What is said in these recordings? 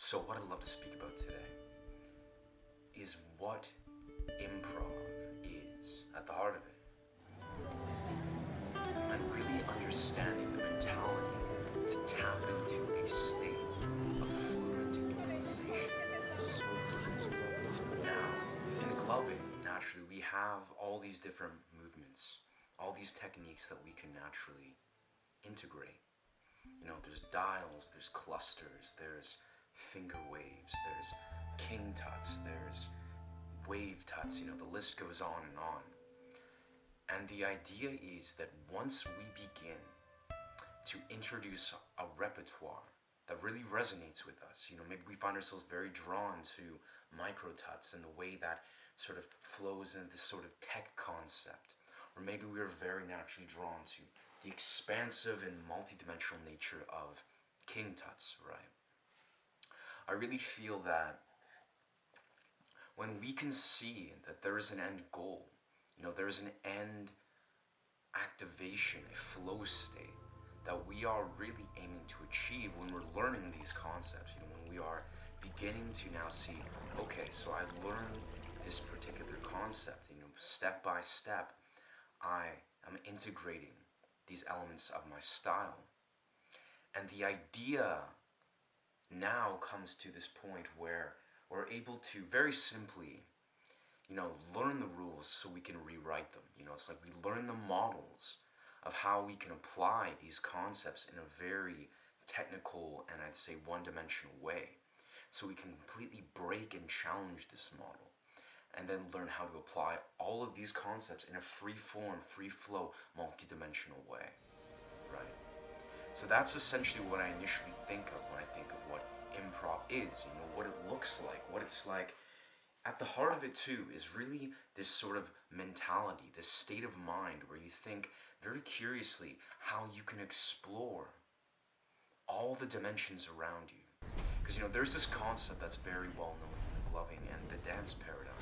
So what I'd love to speak about today is what improv is at the heart of it, and really understanding the mentality to tap into a state of fluent improvisation. Now, in gloving, naturally, we have all these different movements, all these techniques that we can naturally integrate. There's dials, there's clusters, there's finger waves, there's king tuts, there's wave tuts, the list goes on and on. And the idea is that once we begin to introduce a repertoire that really resonates with us, maybe we find ourselves very drawn to micro tuts and the way that sort of flows into this sort of tech concept. Or maybe we are very naturally drawn to the expansive and multidimensional nature of king tuts, right? I really feel that when we can see that there is an end goal, there is an end activation, a flow state that we are really aiming to achieve when we're learning these concepts, when we are beginning to now see, okay, so I learned this particular concept, step by step, I am integrating these elements of my style. And the idea now comes to this point where we're able to very simply, learn the rules so we can rewrite them. It's like we learn the models of how we can apply these concepts in a very technical and I'd say one-dimensional way. So we can completely break and challenge this model and then learn how to apply all of these concepts in a free-form, free-flow, multi-dimensional way, right? So that's essentially what I initially think of when I think of what improv is, what it looks like, what it's like. At the heart of it too is really this sort of mentality, this state of mind where you think very curiously how you can explore all the dimensions around you. Because there's this concept that's very well known in the gloving and the dance paradigm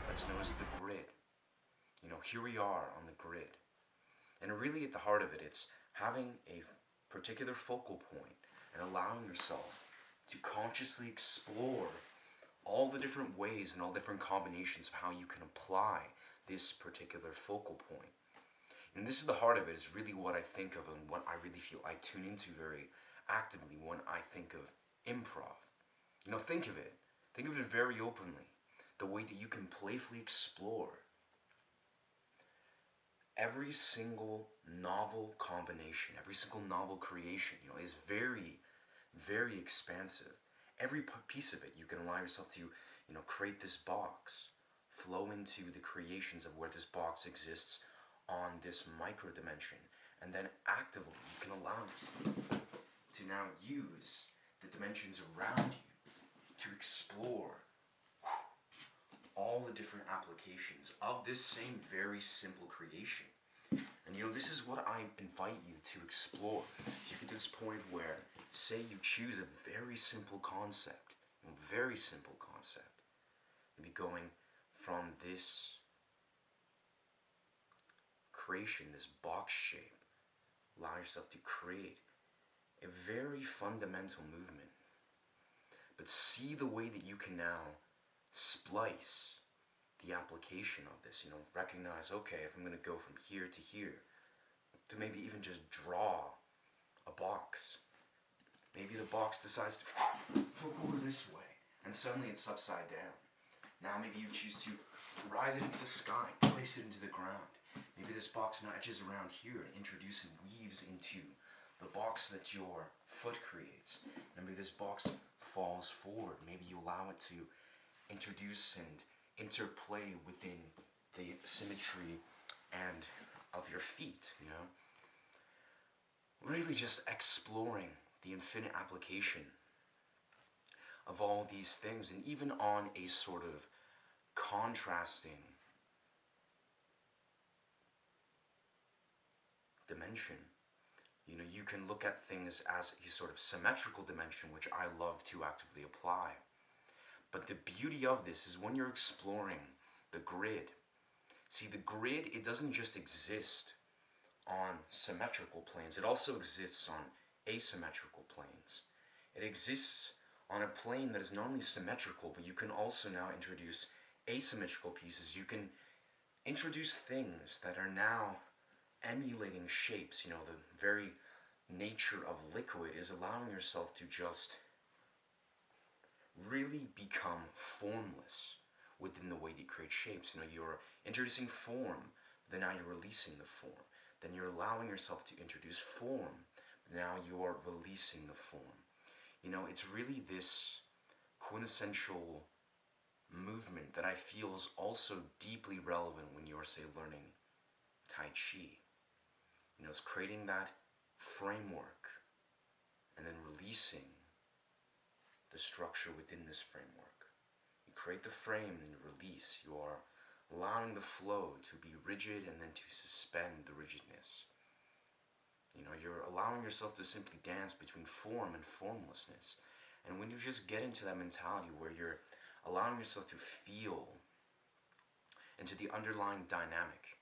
that's known as the grid. Here we are on the grid. And really at the heart of it, it's having a particular focal point and allowing yourself to consciously explore all the different ways and all different combinations of how you can apply this particular focal point. And this is the heart of it, is really what I think of and what I really feel I tune into very actively when I think of improv. Think of it. Think of it very openly. The way that you can playfully explore every single novel combination, every single novel creation, is very, very expansive. Every piece of it, you can allow yourself to, create this box, flow into the creations of where this box exists on this micro dimension, and then actively you can allow yourself to now use the dimensions around you to explore all the different applications of this same very simple creation. And this is what I invite you to explore. You get to this point where, say you choose a very simple concept, maybe going from this creation, this box shape, allow yourself to create a very fundamental movement. But see the way that you can now splice the application of this, recognize, okay, if I'm going to go from here to here, to maybe even just draw a box. Maybe the box decides to flip over this way, and suddenly it's upside down. Now maybe you choose to rise it into the sky, place it into the ground. Maybe this box now edges around here and introduces and weaves into the box that your foot creates. Maybe this box falls forward. Maybe you allow it to introduce and interplay within the symmetry and of your feet, Really just exploring the infinite application of all these things, and even on a sort of contrasting dimension. You can look at things as a sort of symmetrical dimension, which I love to actively apply. But the beauty of this is when you're exploring the grid. See, the grid, it doesn't just exist on symmetrical planes. It also exists on asymmetrical planes. It exists on a plane that is not only symmetrical, but you can also now introduce asymmetrical pieces. You can introduce things that are now emulating shapes. You know, the very nature of liquid is allowing yourself to just really become formless within the way that you create shapes. You know, you're introducing form, then now you're releasing the form. Then you're allowing yourself to introduce form, now you're releasing the form. You know, it's really this quintessential movement that I feel is also deeply relevant when you're, say, learning Tai Chi. You know, it's creating that framework and then releasing the structure within this framework. You create the frame and you release. You are allowing the flow to be rigid and then to suspend the rigidness. You know, you're allowing yourself to simply dance between form and formlessness. And when you just get into that mentality where you're allowing yourself to feel into the underlying dynamic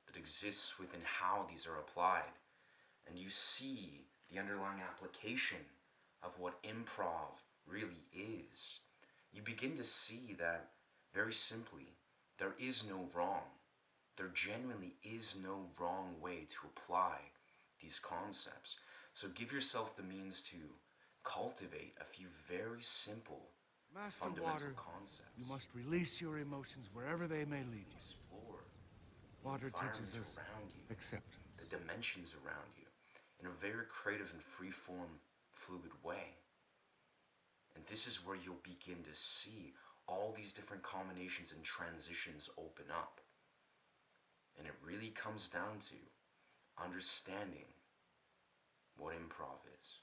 that exists within how these are applied, and you see the underlying application of what improv really is, you begin to see that, very simply, there is no wrong. There genuinely is no wrong way to apply these concepts. So give yourself the means to cultivate a few very simple, Master fundamental Water, concepts. you must release your emotions wherever they may lead you. Explore Water the teaches environments us around you, acceptance. the dimensions around you, in a very creative and free-form, fluid way. And this is where you'll begin to see all these different combinations and transitions open up. And it really comes down to understanding what improv is.